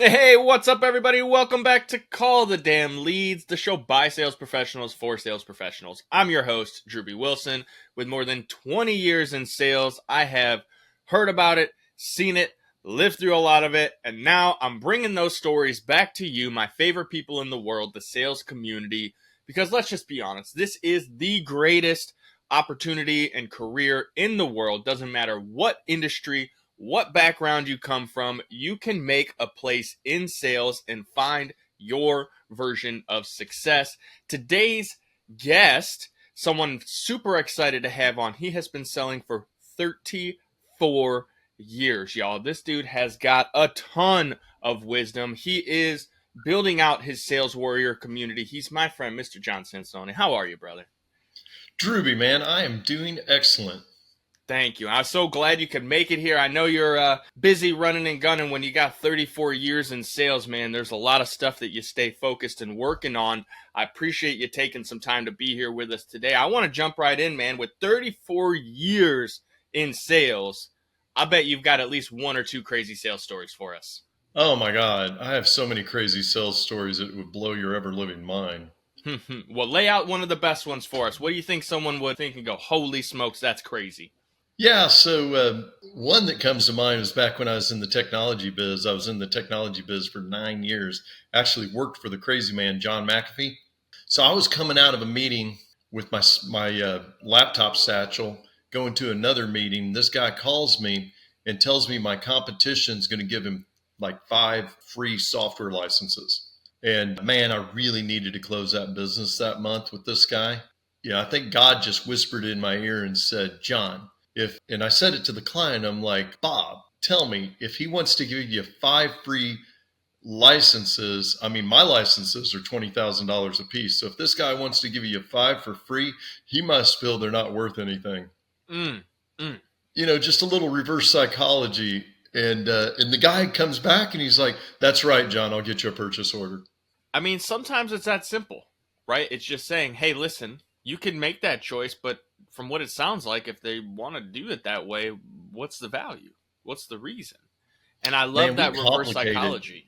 Hey, what's up, everybody? Welcome back to Call the Damn Leads, the show by sales professionals for sales professionals. I'm your host, Drewbie Wilson. With more than 20 years in sales, I have heard about it, seen it, lived through a lot of it, and now I'm bringing those stories back to you, my favorite people in the world, the sales community, because let's just be honest, this is the greatest opportunity and career in the world. Doesn't matter what industry, what background you come from, you can make a place in sales and find your version of success. Today's guest, someone super excited to have on, he has been selling for 34 years, y'all. This dude has got a ton of wisdom. He is building out his sales warrior community. He's my friend, Mr. Jon Sansone. How are you, brother? Drewbie, man, I am doing excellent. Thank you. I'm so glad you could make it here. I know you're busy running and gunning. When you got 34 years in sales, man, there's a lot of stuff that you stay focused and working on. I appreciate you taking some time to be here with us today. I want to jump right in, man. With 34 years in sales, I bet you've got at least one or two crazy sales stories for us. Oh my God, I have so many crazy sales stories that would blow your ever-living mind. Well, lay out one of the best ones for us. What do you think someone would think and go, holy smokes, that's crazy? Yeah, so one that comes to mind is back when I was in the technology biz. I was in the technology biz for 9 years. Actually worked for the crazy man, John McAfee. So I was coming out of a meeting with my laptop satchel, going to another meeting. This guy calls me and tells me my competition's going to give him like 5 free software licenses. And man, I really needed to close that business that month with this guy. Yeah, I think God just whispered in my ear and said, John, and I said it to the client, I'm like, Bob, tell me, if he wants to give you 5 free licenses, I mean, my licenses are $20,000 a piece. So if this guy wants to give you 5 for free, he must feel they're not worth anything. Just a little reverse psychology. And the guy comes back and he's like, that's right, John, I'll get you a purchase order. I mean, sometimes it's that simple, right? It's just saying, hey, listen, you can make that choice, but from what it sounds like, if they want to do it that way, what's the value? What's the reason? And I love that reverse psychology.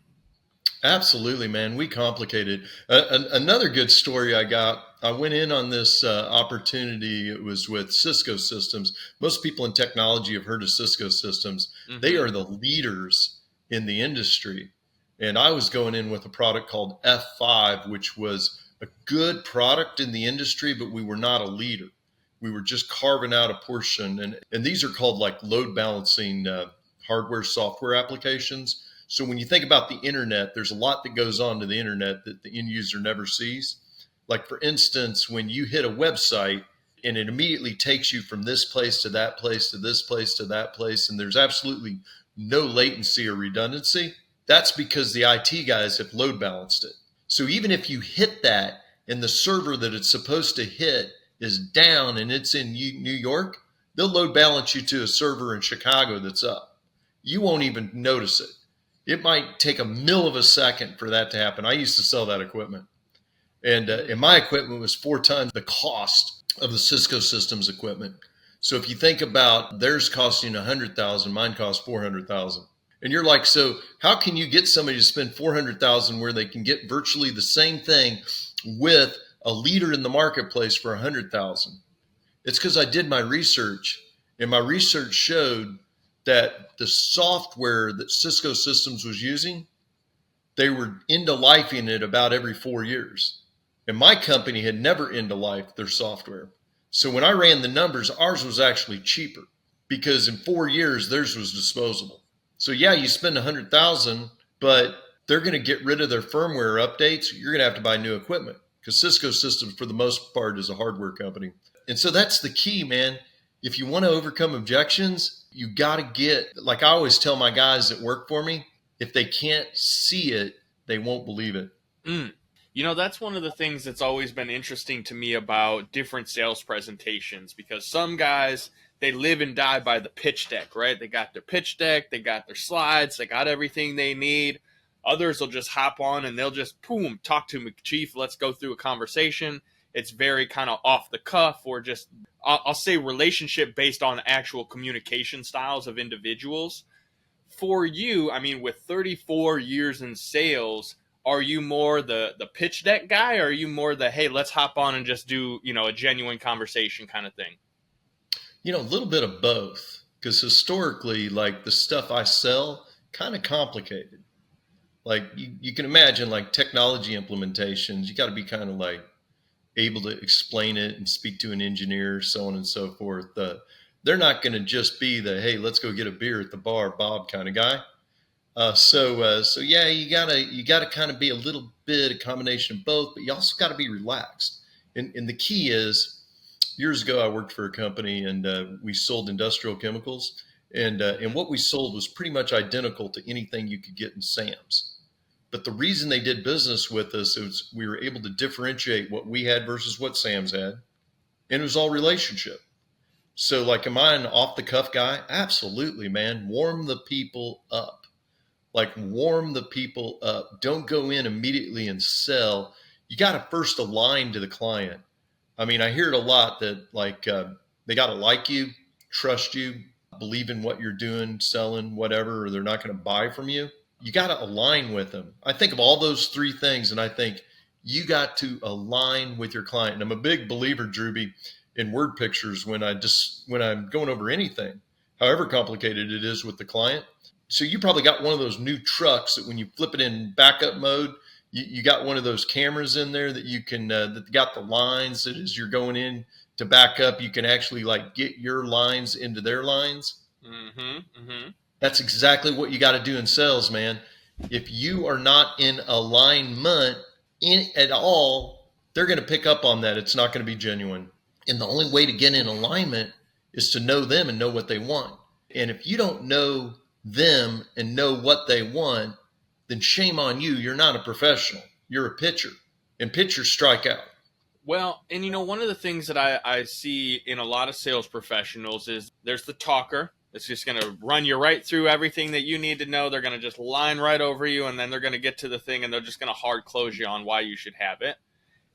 Absolutely, man. We complicated. Another good story I went in on this opportunity. It was with Cisco Systems. Most people in technology have heard of Cisco Systems. Mm-hmm. They are the leaders in the industry. And I was going in with a product called F5, which was a good product in the industry, but we were not a leader. We were just carving out a portion. And these are called like load balancing hardware, software applications. So when you think about the internet, there's a lot that goes on to the internet that the end user never sees. Like, for instance, when you hit a website and it immediately takes you from this place to that place to this place to that place, and there's absolutely no latency or redundancy, that's because the IT guys have load balanced it. So even if you hit that and the server that it's supposed to hit is down and it's in New York, they'll load balance you to a server in Chicago that's up. You won't even notice it. It might take a mill of a second for that to happen. I used to sell that equipment. And my equipment was 4 times the cost of the Cisco Systems equipment. So if you think about theirs costing $100,000, mine cost $400,000. And you're like, so how can you get somebody to spend $400,000 where they can get virtually the same thing with a leader in the marketplace for $100,000? It's because I did my research, and my research showed that the software that Cisco Systems was using, they were end-of-lifing it about every 4 years. And my company had never end-of-lifed their software. So when I ran the numbers, ours was actually cheaper because in 4 years, theirs was disposable. So yeah, you spend $100,000, but they're going to get rid of their firmware updates. You're going to have to buy new equipment because Cisco Systems, for the most part, is a hardware company. And so that's the key, man. If you want to overcome objections, you got to get, like I always tell my guys that work for me, if they can't see it, they won't believe it. That's one of the things that's always been interesting to me about different sales presentations, because some guys, they live and die by the pitch deck, right? They got their pitch deck, they got their slides, they got everything they need. Others will just hop on and they'll just, boom, talk to me, Chief, let's go through a conversation. It's very kind of off the cuff, or just, I'll say relationship based on actual communication styles of individuals. For you, I mean, with 34 years in sales, are you more the pitch deck guy, or are you more the, hey, let's hop on and just do, a genuine conversation kind of thing? A little bit of both. Because historically, like the stuff I sell, kind of complicated. Like you can imagine, like technology implementations, you got to be kind of like able to explain it and speak to an engineer, so on and so forth. They're not going to just be the, hey, let's go get a beer at the bar, Bob kind of guy. So yeah, you gotta kind of be a little bit a combination of both, but you also got to be relaxed. And the key is, years ago I worked for a company and we sold industrial chemicals, and what we sold was pretty much identical to anything you could get in Sam's. But the reason they did business with us is we were able to differentiate what we had versus what Sam's had, and it was all relationship. So, like, am I an off the cuff guy? Absolutely, man. Warm the people up. Like, warm the people up. Don't go in immediately and sell. You got to first align to the client. I mean, I hear it a lot that, like, they got to like you, trust you, believe in what you're doing, selling, whatever, or they're not going to buy from you. You got to align with them. I think of all those three things, and I think you got to align with your client. And I'm a big believer, Drewbie, in word pictures when I'm going over anything, however complicated it is with the client. So you probably got one of those new trucks that when you flip it in backup mode, you got one of those cameras in there that you can that got the lines that as you're going in to back up, you can actually like get your lines into their lines. Mm-hmm. Mm-hmm. That's exactly what you got to do in sales, man. If you are not in alignment at all, they're going to pick up on that. It's not going to be genuine. And the only way to get in alignment is to know them and know what they want. And if you don't know them and know what they want, then shame on you. You're not a professional. You're a pitcher. And pitchers strike out. Well, and one of the things that I see in a lot of sales professionals is there's the talker. It's just going to run you right through everything that you need to know. They're going to just line right over you, and then they're going to get to the thing, and they're just going to hard close you on why you should have it.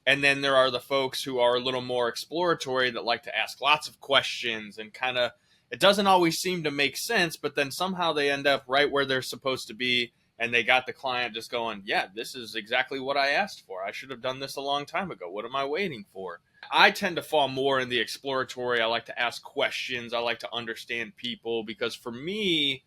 And then there are the folks who are a little more exploratory that like to ask lots of questions and kind of, it doesn't always seem to make sense, but then somehow they end up right where they're supposed to be. And they got the client just going, yeah, this is exactly what I asked for. I should have done this a long time ago. What am I waiting for? I tend to fall more in the exploratory. I like to ask questions. I like to understand people because for me,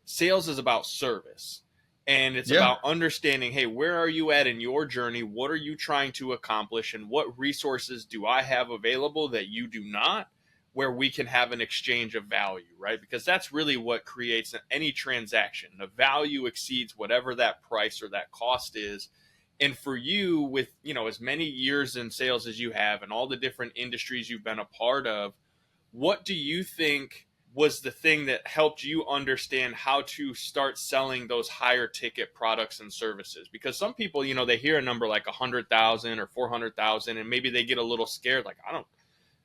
sales is about service. And it's Yeah. about understanding, hey, where are you at in your journey? What are you trying to accomplish? And what resources do I have available that you do not? Where we can have an exchange of value, right? Because that's really what creates any transaction. The value exceeds whatever that price or that cost is. And for you, with as many years in sales as you have and all the different industries you've been a part of, what do you think was the thing that helped you understand how to start selling those higher ticket products and services? Because some people, they hear a number like 100,000 or 400,000, and maybe they get a little scared, like,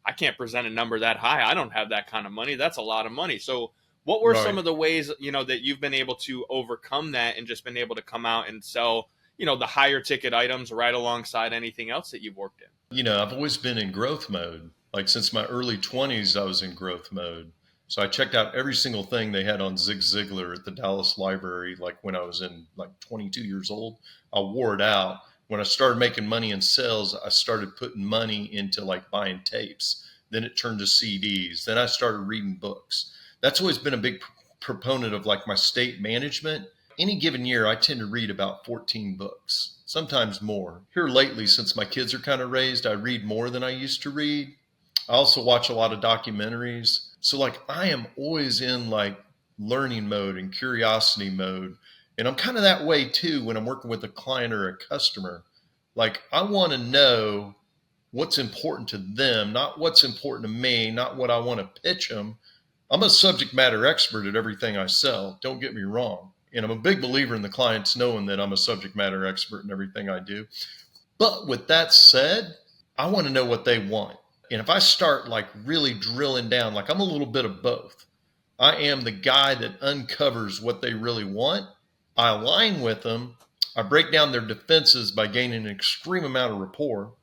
I can't present a number that high. I don't have that kind of money. That's a lot of money. So what were some Right. of the ways, that you've been able to overcome that and just been able to come out and sell, the higher ticket items right alongside anything else that you've worked in? I've always been in growth mode. Like since my early 20s, I was in growth mode. So I checked out every single thing they had on Zig Ziglar at the Dallas Library. Like when I was in like 22 years old, I wore it out. When I started making money in sales, I started putting money into like buying tapes. Then it turned to CDs. Then I started reading books. That's always been a big proponent of like my state management. Any given year, I tend to read about 14 books, sometimes more. Here lately, since my kids are kind of raised, I read more than I used to read. I also watch a lot of documentaries. So like I am always in like learning mode and curiosity mode. And I'm kind of that way too when I'm working with a client or a customer. Like I want to know what's important to them, not what's important to me, not what I want to pitch them. I'm a subject matter expert at everything I sell. Don't get me wrong. And I'm a big believer in the clients knowing that I'm a subject matter expert in everything I do. But with that said, I want to know what they want. And if I start like really drilling down, like I'm a little bit of both. I am the guy that uncovers what they really want. I align with them. I break down their defenses by gaining an extreme amount of rapport.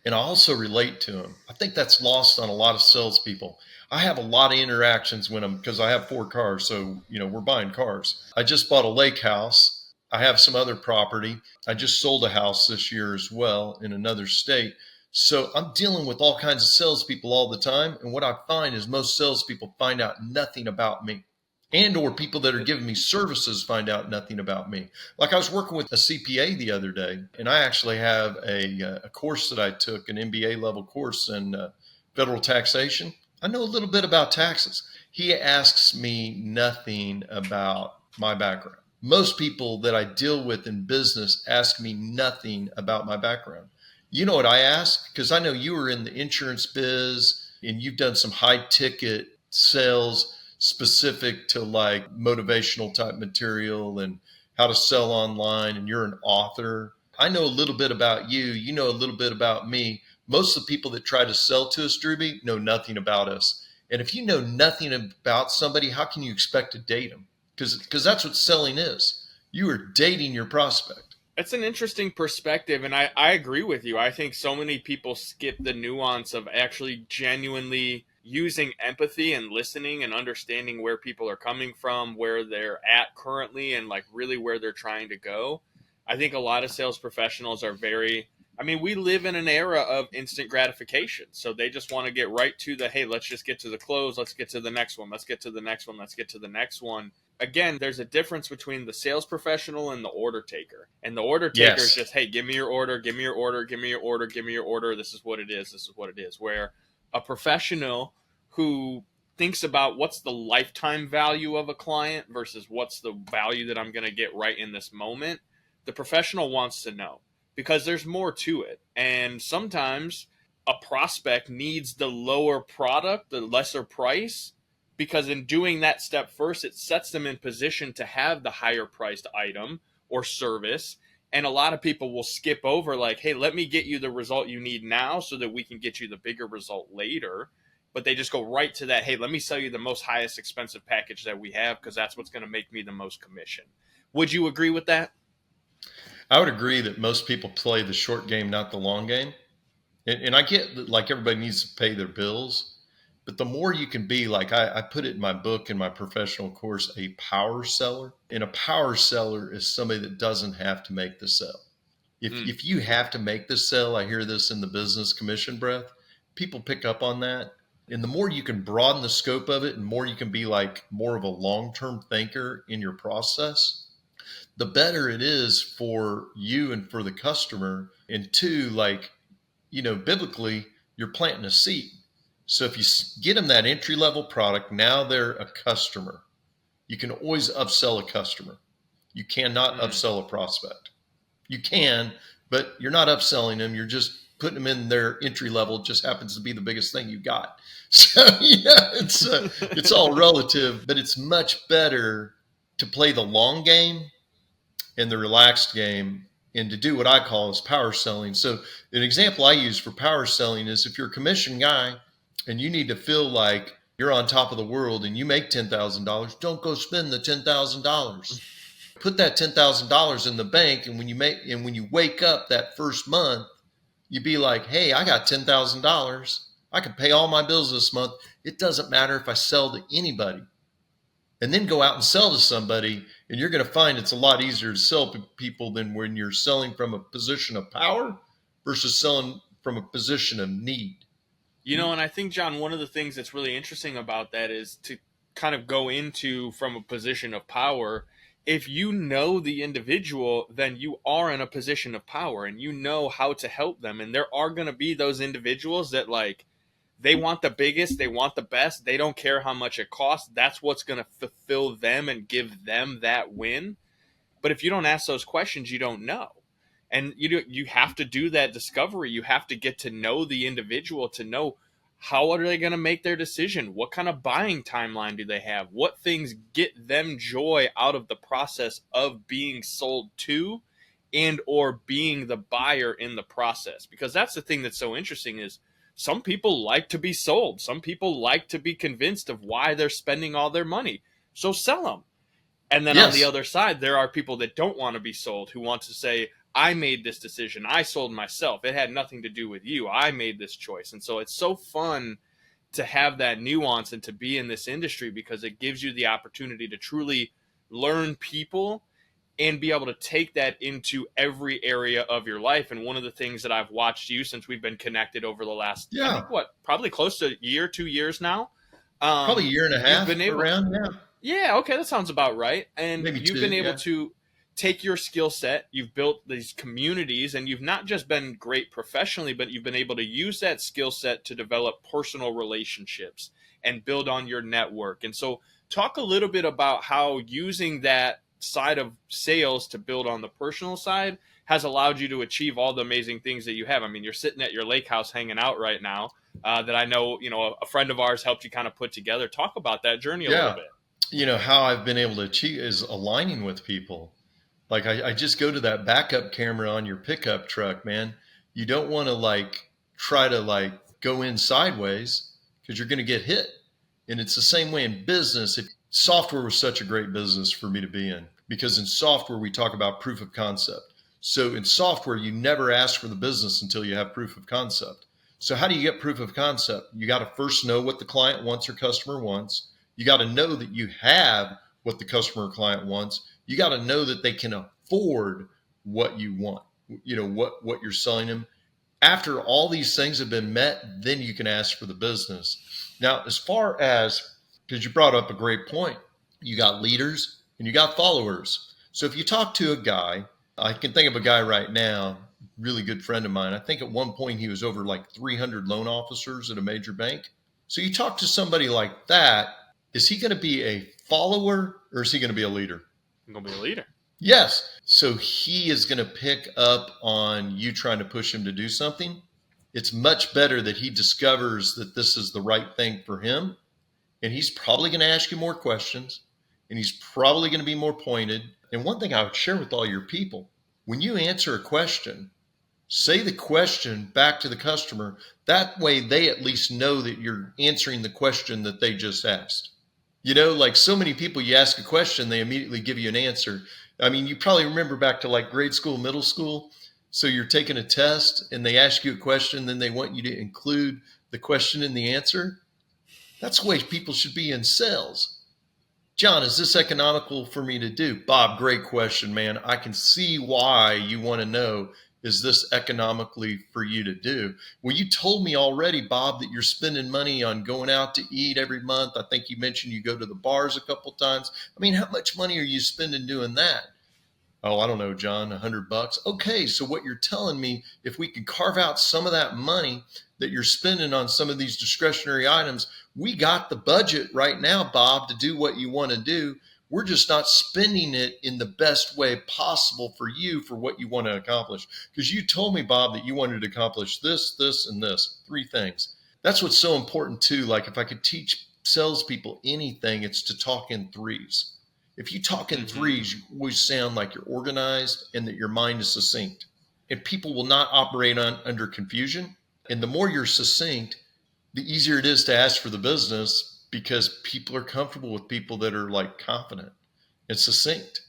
And I also relate to them. I think that's lost on a lot of salespeople. I have a lot of interactions when because I have 4 cars, so we're buying cars. I just bought a lake house. I have some other property. I just sold a house this year as well in another state. So I'm dealing with all kinds of salespeople all the time, and what I find is most salespeople find out nothing about me, and or people that are giving me services find out nothing about me. Like I was working with a CPA the other day, and I actually have a course that I took, an MBA level course in federal taxation. I know a little bit about taxes. He asks me nothing about my background. Most people that I deal with in business ask me nothing about my background. You know what I ask? Because I know you were in the insurance biz and you've done some high ticket sales specific to like motivational type material and how to sell online, and you're an author. I know a little bit about you. You know a little bit about me. Most of the people that try to sell to us, Drewbie, know nothing about us. And if you know nothing about somebody, how can you expect to date them? Because that's what selling is. You are dating your prospect. It's an interesting perspective, and I agree with you. I think so many people skip the nuance of actually genuinely using empathy and listening and understanding where people are coming from, where they're at currently, and like really where they're trying to go. I think a lot of sales professionals are very, I mean, we live in an era of instant gratification. So they just want to get right to the, hey, let's just get to the close. Let's get to the next one. Let's get to the next one. Let's get to the next one. Again, there's a difference between the sales professional and the order taker. And the order taker is just, hey, give me your order, give me your order, give me your order, give me your order. This is what it is. This is what it is. Where a professional who thinks about what's the lifetime value of a client versus what's the value that I'm going to get right in this moment, the professional wants to know because there's more to it. And sometimes a prospect needs the lower product, the lesser price, because in doing that step first, it sets them in position to have the higher priced item or service. And a lot of people will skip over like, hey, let me get you the result you need now so that we can get you the bigger result later. But they just go right to that, hey, let me sell you the most highest expensive package that we have because that's what's going to make me the most commission. Would you agree with that? I would agree that most people play the short game, not the long game. And I get that like everybody needs to pay their bills. But the more you can be, like I put it in my book, in my professional course, a power seller. And a power seller is somebody that doesn't have to make the sale. If you have to make the sale, I hear this in the business commission breath, people pick up on that. And the more you can broaden the scope of it and more you can be like more of a long-term thinker in your process, the better it is for you and for the customer. And two, like, biblically, you're planting a seed. So if you get them that entry level product, now they're a customer. You can always upsell a customer. You cannot upsell a prospect. You can, but you're not upselling them. You're just putting them in their entry level. It just happens to be the biggest thing you got. So yeah, it's all relative, but it's much better to play the long game and the relaxed game and to do what I call is power selling. So an example I use for power selling is if you're a commission guy and you need to feel like you're on top of the world and you make $10,000, don't go spend the $10,000. Put that $10,000 in the bank, and when you wake up that first month, you be like, hey, I got $10,000. I can pay all my bills this month. It doesn't matter if I sell to anybody. And then go out and sell to somebody, and you're going to find it's a lot easier to sell to people than when you're selling from a position of power versus selling from a position of need. And I think, John, one of the things that's really interesting about that is to kind of go into from a position of power. If you know the individual, then you are in a position of power and you know how to help them. And there are going to be those individuals that like, they want the biggest, they want the best, they don't care how much it costs. That's what's going to fulfill them and give them that win. But if you don't ask those questions, you don't know. And you have to do that discovery. You have to get to know the individual to know how are they going to make their decision? What kind of buying timeline do they have? What things get them joy out of the process of being sold to and or being the buyer in the process? Because that's the thing that's so interesting is some people like to be sold. Some people like to be convinced of why they're spending all their money. So sell them. And then on the other side, there are people that don't want to be sold, who want to say, I made this decision. I sold myself. It had nothing to do with you. I made this choice. And so it's so fun to have that nuance and to be in this industry because it gives you the opportunity to truly learn people and be able to take that into every area of your life. And one of the things that I've watched you since we've been connected over the last, I Yeah. think, probably close to a year, 2 years now. Probably a year and a You've half been able, around. Yeah. yeah, okay, that sounds about right. And Maybe you've two. been able Yeah. to take your skill set, you've built these communities, and you've not just been great professionally, but you've been able to use that skill set to develop personal relationships and build on your network. And so, talk a little bit about how using that side of sales to build on the personal side has allowed you to achieve all the amazing things that you have. I mean, you're sitting at your lake house hanging out right now. That I know, a friend of ours helped you kind of put together. Talk about that journey a little Yeah. bit. How I've been able to achieve is aligning with people. Like I just go to that backup camera on your pickup truck, man. You don't want to try to go in sideways because you're going to get hit. And it's the same way in business. If software was such a great business for me to be in, because in software we talk about proof of concept. So in software, you never ask for the business until you have proof of concept. So how do you get proof of concept? You got to first know what the client wants or customer wants. You got to know that you have what the customer or client wants. You got to know that they can afford what you want, what you're selling them. After all these things have been met, then you can ask for the business. Now, as far as, because you brought up a great point, you got leaders and you got followers. So if you talk to a guy, I can think of a guy right now, really good friend of mine. I think at one point he was over 300 loan officers at a major bank. So you talk to somebody like that, is he going to be a follower or is he going to be a leader? I'm going to be a leader. Yes. So he is going to pick up on you trying to push him to do something. It's much better that he discovers that this is the right thing for him. And he's probably going to ask you more questions and he's probably going to be more pointed. And one thing I would share with all your people, when you answer a question, say the question back to the customer. That way they at least know that you're answering the question that they just asked. So many people, you ask a question, they immediately give you an answer. I mean, you probably remember back to grade school, middle school. So you're taking a test and they ask you a question, then they want you to include the question in the answer. That's the way people should be in sales. John, is this economical for me to do? Bob, great question, man. I can see why you want to know, is this economically for you to do? Well, you told me already, Bob, that you're spending money on going out to eat every month. I think you mentioned you go to the bars a couple times. I mean, how much money are you spending doing that? Oh, I don't know, John, $100. Okay, so what you're telling me, if we can carve out some of that money that you're spending on some of these discretionary items, we got the budget right now, Bob, to do what you want to do. We're just not spending it in the best way possible for you for what you want to accomplish. Because you told me, Bob, that you wanted to accomplish this, this, and this, 3 things. That's what's so important too. If I could teach salespeople anything, it's to talk in threes. If you talk in threes, you always sound like you're organized and that your mind is succinct. And people will not operate under confusion. And the more you're succinct, the easier it is to ask for the business because people are comfortable with people that are confident and succinct.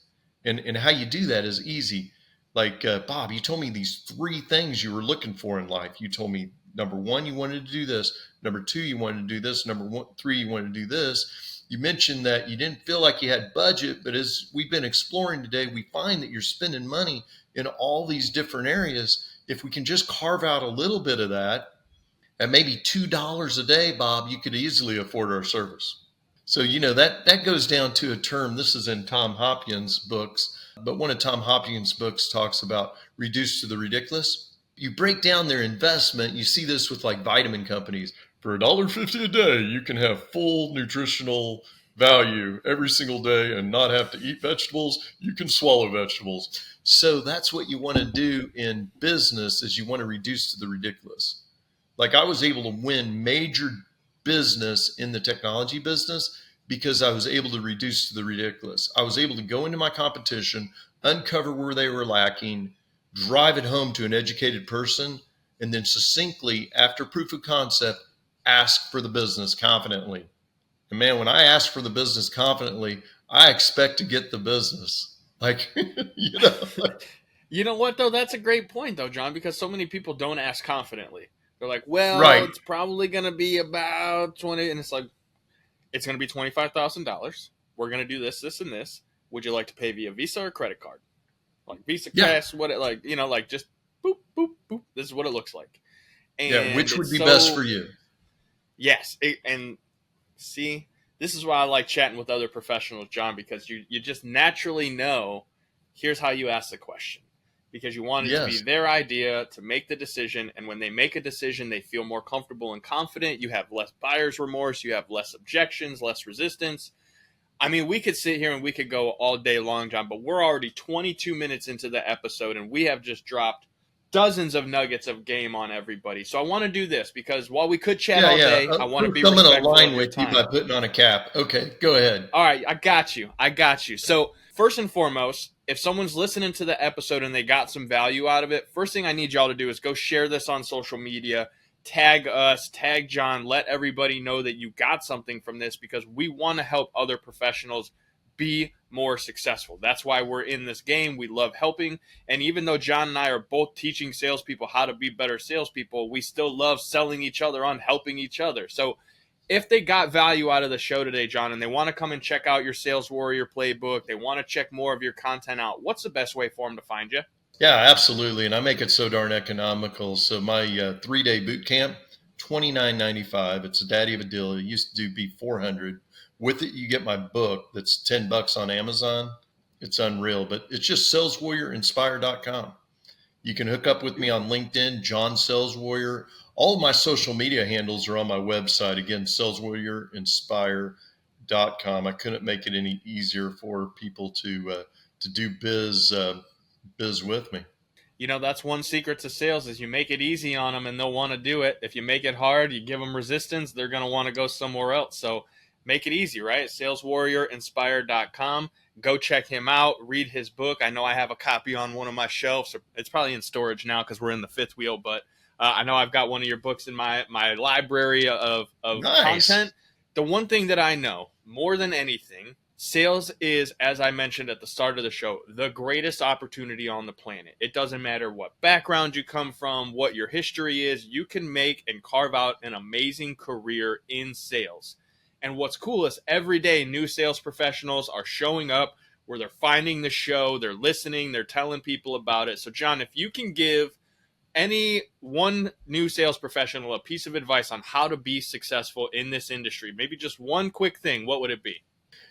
And how you do that is easy. Bob, you told me these 3 things you were looking for in life. You told me, number 1, you wanted to do this. Number 2, you wanted to do this. Number 3, you wanted to do this. You mentioned that you didn't feel like you had budget, but as we've been exploring today, we find that you're spending money in all these different areas. If we can just carve out a little bit of that, at maybe $2 a day, Bob, you could easily afford our service. So, that goes down to a term. This is in Tom Hopkins' books, but one of Tom Hopkins' books talks about reduce to the ridiculous. You break down their investment. You see this with vitamin companies. For $1.50 a day, you can have full nutritional value every single day and not have to eat vegetables. You can swallow vegetables. So that's what you want to do in business, is you want to reduce to the ridiculous. I was able to win major business in the technology business because I was able to reduce to the ridiculous. I was able to go into my competition, uncover where they were lacking, drive it home to an educated person, and then succinctly, after proof of concept, ask for the business confidently. And man, when I ask for the business confidently, I expect to get the business. You know what though? That's a great point though, John, because so many people don't ask confidently. They're like, "Well, Right. it's probably going to be about 20," and it's like, "It's going to be $25,000. We're going to do this, this, and this. Would you like to pay via Visa or credit card? Like Visa Yeah. Cash, what it like, like just boop boop boop. This is what it looks like." Yeah. And Which it's would be best for so you? yes, and see, this is why I like chatting with other professionals, John, because you just naturally know. Here's how you ask the question, because you want it to be Yes. their idea to make the decision, and when they make a decision, they feel more comfortable and confident. You have less buyer's remorse, you have less objections, less resistance. I mean, we could sit here and we could go all day long, John, but we're already 22 minutes into the episode, and we have just dropped dozens of nuggets of game on everybody. So I want to do this because while we could chat Yeah. all Yeah. day, I want to Proof be I'm going to respectful of align your with you by time. putting on a cap. Okay. Go ahead. All right, I got you. I got you. So, first and foremost, if someone's listening to the episode and they got some value out of it, first thing I need y'all to do is go share this on social media, tag us, tag John, let everybody know that you got something from this because we want to help other professionals be more successful. That's why we're in this game. We love helping. And even though John and I are both teaching salespeople how to be better salespeople, we still love selling each other on helping each other. So, if they got value out of the show today, John, and they want to come and check out your Sales Warrior playbook, they want to check more of your content out, what's the best way for them to find you? Yeah, absolutely. And I make it so darn economical. So my 3-day boot camp, $29.95. It's a daddy of a deal. It used to be 400. With it, you get my book that's $10 on Amazon. It's unreal, but it's just saleswarriorinspire.com. You can hook up with me on LinkedIn, Jon Sales Warrior. All of my social media handles are on my website. Again, saleswarriorinspire.com. I couldn't make it any easier for people to do biz with me. That's one secret to sales is you make it easy on them and they'll want to do it. If you make it hard, you give them resistance, they're going to want to go somewhere else. So make it easy, right? saleswarriorinspire.com. Go check him out, read his book. I know I have a copy on one of my shelves. It's probably in storage now because we're in the fifth wheel, but I know I've got one of your books in my library of Nice. content. The one thing that I know more than anything, sales is, as I mentioned at the start of the show, the greatest opportunity on the planet. It doesn't matter what background you come from, what your history is, you can make and carve out an amazing career in sales. And what's cool is every day new sales professionals are showing up where they're finding the show, they're listening, they're telling people about it. So, John, if you can give any one new sales professional a piece of advice on how to be successful in this industry, maybe just one quick thing, what would it be?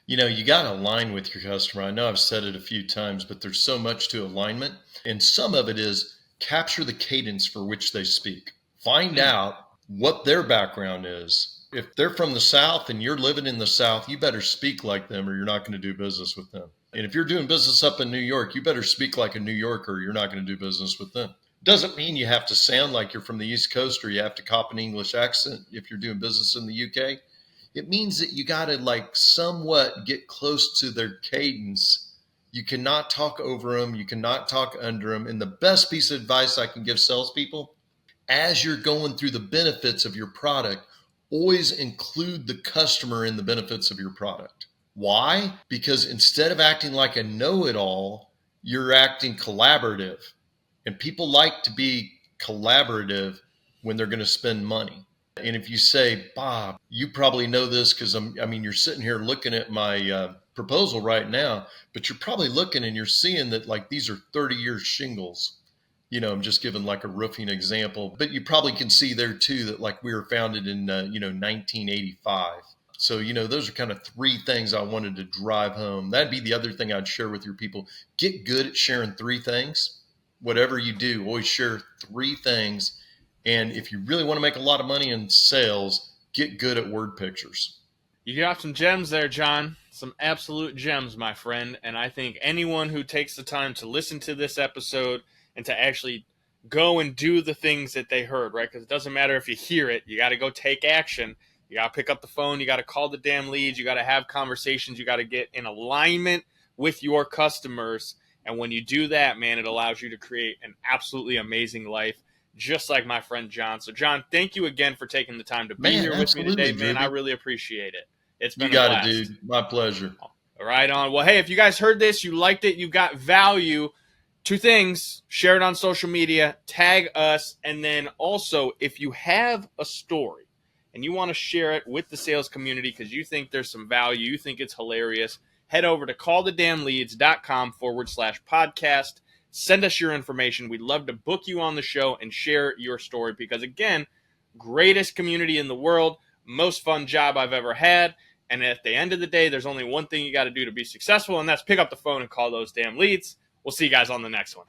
You got to align with your customer. I know I've said it a few times, but there's so much to alignment. And some of it is capture the cadence for which they speak. Find out what their background is. If they're from the South and you're living in the South, you better speak like them or you're not going to do business with them. And if you're doing business up in New York, you better speak like a New Yorker or you're not going to do business with them. Doesn't mean you have to sound like you're from the East Coast or you have to cop an English accent if you're doing business in the UK. It means that you got to like somewhat get close to their cadence. You cannot talk over them. You cannot talk under them. And the best piece of advice I can give salespeople, as you're going through the benefits of your product, always include the customer in the benefits of your product. Why? Because instead of acting like a know-it-all, you're acting collaborative. And people like to be collaborative when they're going to spend money. And if you say, Bob, you probably know this because you're sitting here looking at my proposal right now, but you're probably looking and you're seeing that like these are 30-year shingles. I'm just giving like a roofing example, but you probably can see there too that like we were founded in 1985. So those are kind of three things I wanted to drive home. That'd be the other thing I'd share with your people. Get good at sharing three things. Whatever you do, always share three things. And if you really want to make a lot of money in sales, get good at word pictures. You got some gems there, John. Some absolute gems, my friend. And I think anyone who takes the time to listen to this episode and to actually go and do the things that they heard, right? Because it doesn't matter if you hear it. You got to go take action. You got to pick up the phone. You got to call the damn leads. You got to have conversations. You got to get in alignment with your customers. And when you do that, man, it allows you to create an absolutely amazing life, just like my friend John. So, John, thank you again for taking the time to be here with me today, man. Drewbie. I really appreciate it. It's been you got a blast. It, dude. My pleasure. Right on. Well, hey, if you guys heard this, you liked it, you got value, two things: share it on social media, tag us, and then also if you have a story and you want to share it with the sales community because you think there's some value, you think it's hilarious, head over to callthedamnleads.com/podcast. Send us your information. We'd love to book you on the show and share your story because, again, greatest community in the world, most fun job I've ever had. And at the end of the day, there's only one thing you got to do to be successful, and that's pick up the phone and call those damn leads. We'll see you guys on the next one.